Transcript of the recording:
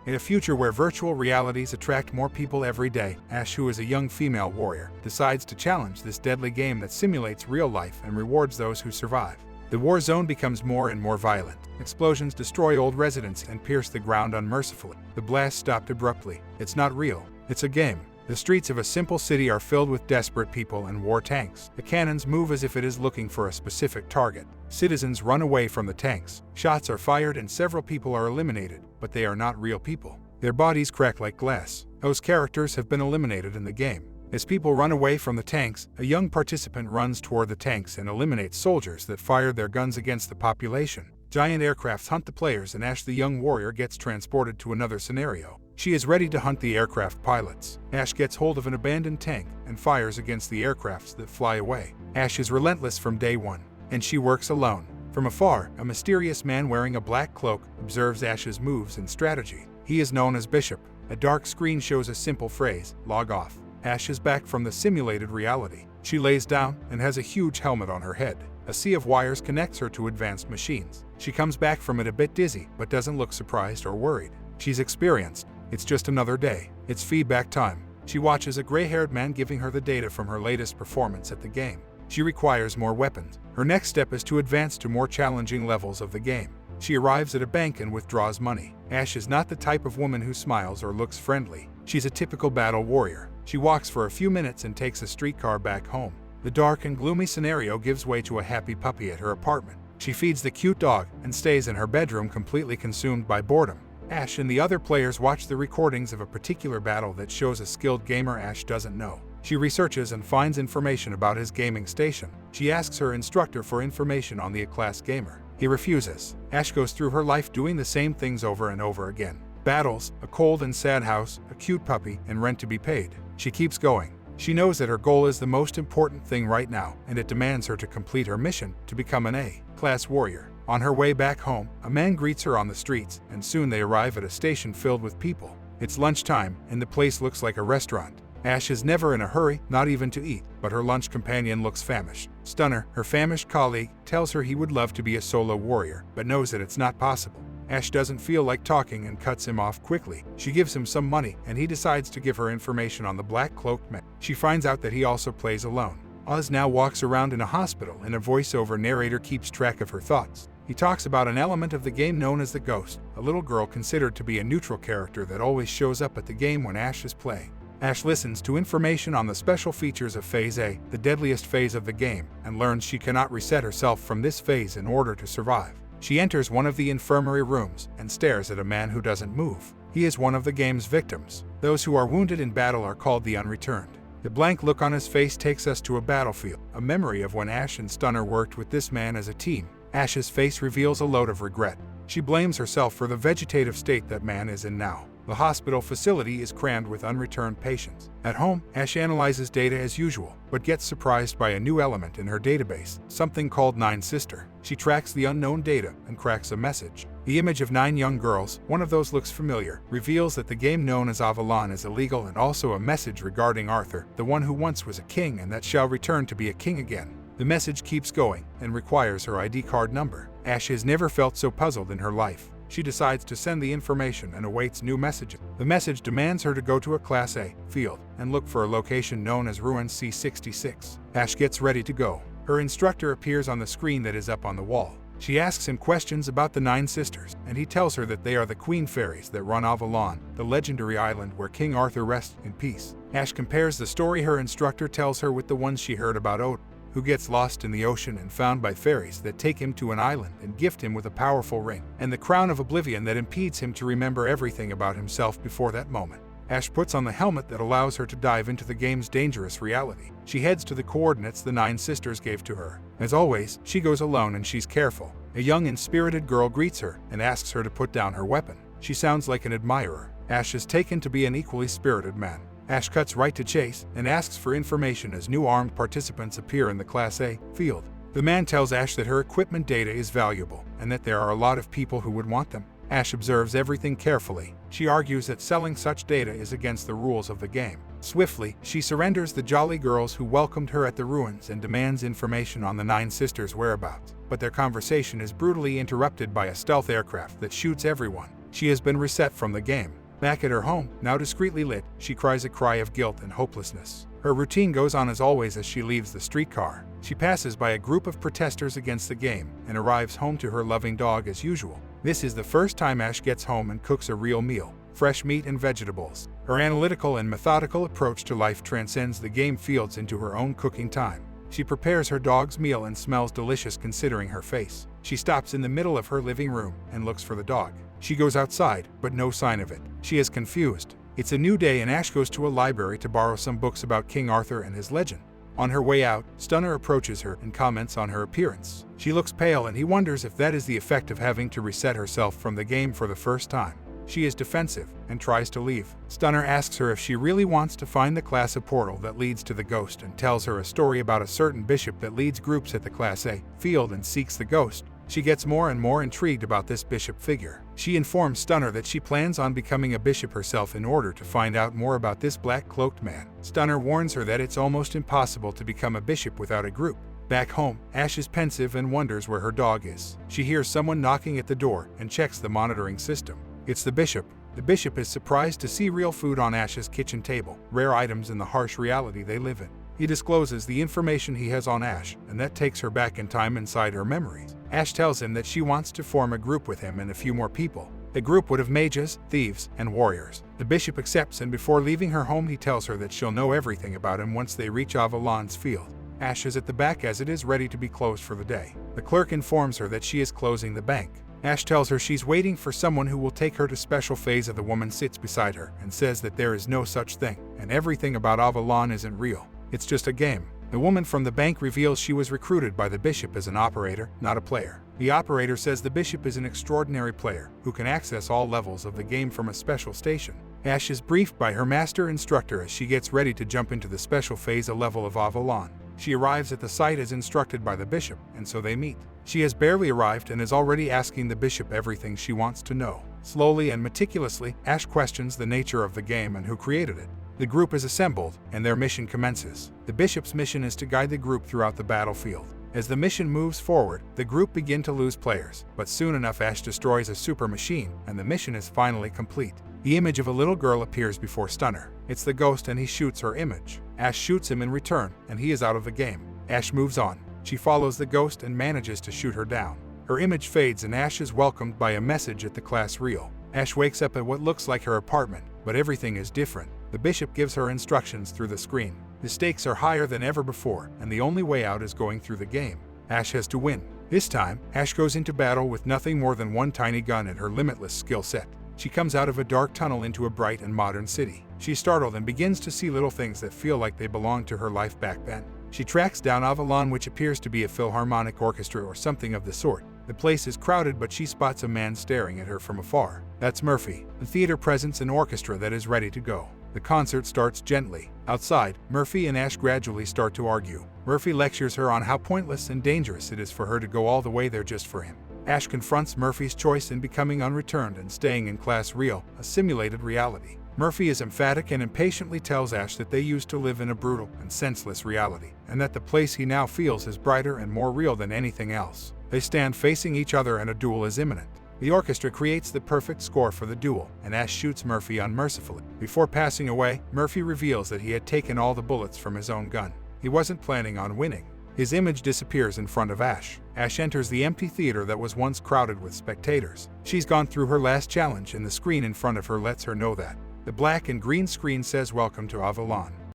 In a future where virtual realities attract more people every day, Ash, who is a young female warrior, decides to challenge this deadly game that simulates real life and rewards those who survive. The war zone becomes more and more violent. Explosions destroy old residents and pierce the ground unmercifully. The blast stopped abruptly. It's not real. It's a game. The streets of a simple city are filled with desperate people and war tanks. The cannons move as if it is looking for a specific target. Citizens run away from the tanks. Shots are fired and several people are eliminated, but they are not real people. Their bodies crack like glass. Those characters have been eliminated in the game. As people run away from the tanks, a young participant runs toward the tanks and eliminates soldiers that fired their guns against the population. Giant aircrafts hunt the players and Ash, the young warrior, gets transported to another scenario. She is ready to hunt the aircraft pilots. Ash gets hold of an abandoned tank and fires against the aircrafts that fly away. Ash is relentless from day one, and she works alone. From afar, a mysterious man wearing a black cloak observes Ash's moves and strategy. He is known as Bishop. A dark screen shows a simple phrase, "Log off." Ash is back from the simulated reality. She lays down and has a huge helmet on her head. A sea of wires connects her to advanced machines. She comes back from it a bit dizzy, but doesn't look surprised or worried. She's experienced. It's just another day. It's feedback time. She watches a gray-haired man giving her the data from her latest performance at the game. She requires more weapons. Her next step is to advance to more challenging levels of the game. She arrives at a bank and withdraws money. Ash is not the type of woman who smiles or looks friendly. She's a typical battle warrior. She walks for a few minutes and takes a streetcar back home. The dark and gloomy scenario gives way to a happy puppy at her apartment. She feeds the cute dog and stays in her bedroom completely consumed by boredom. Ash and the other players watch the recordings of a particular battle that shows a skilled gamer Ash doesn't know. She researches and finds information about his gaming station. She asks her instructor for information on the A-class gamer. He refuses. Ash goes through her life doing the same things over and over again. Battles, a cold and sad house, a cute puppy, and rent to be paid. She keeps going. She knows that her goal is the most important thing right now, and it demands her to complete her mission to become an A-class warrior. On her way back home, a man greets her on the streets, and soon they arrive at a station filled with people. It's lunchtime, and the place looks like a restaurant. Ash is never in a hurry, not even to eat, but her lunch companion looks famished. Stunner, her famished colleague, tells her he would love to be a solo warrior, but knows that it's not possible. Ash doesn't feel like talking and cuts him off quickly. She gives him some money, and he decides to give her information on the black-cloaked man. She finds out that he also plays alone. Oz now walks around in a hospital, and a voiceover narrator keeps track of her thoughts. He talks about an element of the game known as the Ghost, a little girl considered to be a neutral character that always shows up at the game when Ash is playing. Ash listens to information on the special features of Phase A, the deadliest phase of the game, and learns she cannot reset herself from this phase in order to survive. She enters one of the infirmary rooms and stares at a man who doesn't move. He is one of the game's victims. Those who are wounded in battle are called the Unreturned. The blank look on his face takes us to a battlefield, a memory of when Ash and Stunner worked with this man as a team. Ash's face reveals a load of regret. She blames herself for the vegetative state that man is in now. The hospital facility is crammed with unreturned patients. At home, Ash analyzes data as usual, but gets surprised by a new element in her database, something called 9 Sister. She tracks the unknown data and cracks a message. The image of 9 young girls, one of those looks familiar, reveals that the game known as Avalon is illegal, and also a message regarding Arthur, the one who once was a king and that shall return to be a king again. The message keeps going and requires her ID card number. Ash has never felt so puzzled in her life. She decides to send the information and awaits new messages. The message demands her to go to a Class A field and look for a location known as Ruin C66. Ash gets ready to go. Her instructor appears on the screen that is up on the wall. She asks him questions about the 9 Sisters, and he tells her that they are the Queen Fairies that run Avalon, the legendary island where King Arthur rests in peace. Ash compares the story her instructor tells her with the ones she heard about Odin, who gets lost in the ocean and found by fairies that take him to an island and gift him with a powerful ring, and the crown of oblivion that impedes him to remember everything about himself before that moment. Ash puts on the helmet that allows her to dive into the game's dangerous reality. She heads to the coordinates the 9 Sisters gave to her. As always, she goes alone and she's careful. A young and spirited girl greets her and asks her to put down her weapon. She sounds like an admirer. Ash is taken to be an equally spirited man. Ash cuts right to chase and asks for information as new armed participants appear in the Class A field. The man tells Ash that her equipment data is valuable and that there are a lot of people who would want them. Ash observes everything carefully. She argues that selling such data is against the rules of the game. Swiftly, she surrenders the jolly girls who welcomed her at the ruins and demands information on the 9 Sisters' whereabouts. But their conversation is brutally interrupted by a stealth aircraft that shoots everyone. She has been reset from the game. Back at her home, now discreetly lit, she cries a cry of guilt and hopelessness. Her routine goes on as always as she leaves the streetcar. She passes by a group of protesters against the game and arrives home to her loving dog as usual. This is the first time Ash gets home and cooks a real meal, fresh meat and vegetables. Her analytical and methodical approach to life transcends the game fields into her own cooking time. She prepares her dog's meal and smells delicious considering her face. She stops in the middle of her living room and looks for the dog. She goes outside, but no sign of it. She is confused. It's a new day and Ash goes to a library to borrow some books about King Arthur and his legend. On her way out, Stunner approaches her and comments on her appearance. She looks pale and he wonders if that is the effect of having to reset herself from the game for the first time. She is defensive and tries to leave. Stunner asks her if she really wants to find the Class A portal that leads to the ghost and tells her a story about a certain bishop that leads groups at the Class A field and seeks the ghost. She gets more and more intrigued about this bishop figure. She informs Stunner that she plans on becoming a bishop herself in order to find out more about this black-cloaked man. Stunner warns her that it's almost impossible to become a bishop without a group. Back home, Ash is pensive and wonders where her dog is. She hears someone knocking at the door and checks the monitoring system. It's the bishop. The bishop is surprised to see real food on Ash's kitchen table, rare items in the harsh reality they live in. He discloses the information he has on Ash, and that takes her back in time inside her memories. Ash tells him that she wants to form a group with him and a few more people. The group would have mages, thieves, and warriors. The bishop accepts, and before leaving her home he tells her that she'll know everything about him once they reach Avalon's field. Ash is at the back as it is ready to be closed for the day. The clerk informs her that she is closing the bank. Ash tells her she's waiting for someone who will take her to special phase of the woman sits beside her and says that there is no such thing, and everything about Avalon isn't real. It's just a game. The woman from the bank reveals she was recruited by the bishop as an operator, not a player. The operator says the bishop is an extraordinary player who can access all levels of the game from a special station. Ash is briefed by her master instructor as she gets ready to jump into the special phase a level of Avalon. She arrives at the site as instructed by the bishop, and so they meet. She has barely arrived and is already asking the bishop everything she wants to know. Slowly and meticulously, Ash questions the nature of the game and who created it. The group is assembled, and their mission commences. The bishop's mission is to guide the group throughout the battlefield. As the mission moves forward, the group begin to lose players, but soon enough Ash destroys a super machine, and the mission is finally complete. The image of a little girl appears before Stunner. It's the ghost and he shoots her image. Ash shoots him in return, and he is out of the game. Ash moves on. She follows the ghost and manages to shoot her down. Her image fades and Ash is welcomed by a message at the class reel. Ash wakes up at what looks like her apartment, but everything is different. The bishop gives her instructions through the screen. The stakes are higher than ever before, and the only way out is going through the game. Ash has to win. This time, Ash goes into battle with nothing more than one tiny gun and her limitless skill set. She comes out of a dark tunnel into a bright and modern city. She's startled and begins to see little things that feel like they belong to her life back then. She tracks down Avalon, which appears to be a philharmonic orchestra or something of the sort. The place is crowded, but she spots a man staring at her from afar. That's Murphy. The theater presents an orchestra that is ready to go. The concert starts gently. Outside, Murphy and Ash gradually start to argue. Murphy lectures her on how pointless and dangerous it is for her to go all the way there just for him. Ash confronts Murphy's choice in becoming unreturned and staying in class real, a simulated reality. Murphy is emphatic and impatiently tells Ash that they used to live in a brutal and senseless reality, and that the place he now feels is brighter and more real than anything else. They stand facing each other and a duel is imminent. The orchestra creates the perfect score for the duel, and Ash shoots Murphy unmercifully. Before passing away, Murphy reveals that he had taken all the bullets from his own gun. He wasn't planning on winning. His image disappears in front of Ash. Ash enters the empty theater that was once crowded with spectators. She's gone through her last challenge, and the screen in front of her lets her know that. The black and green screen says "Welcome to Avalon."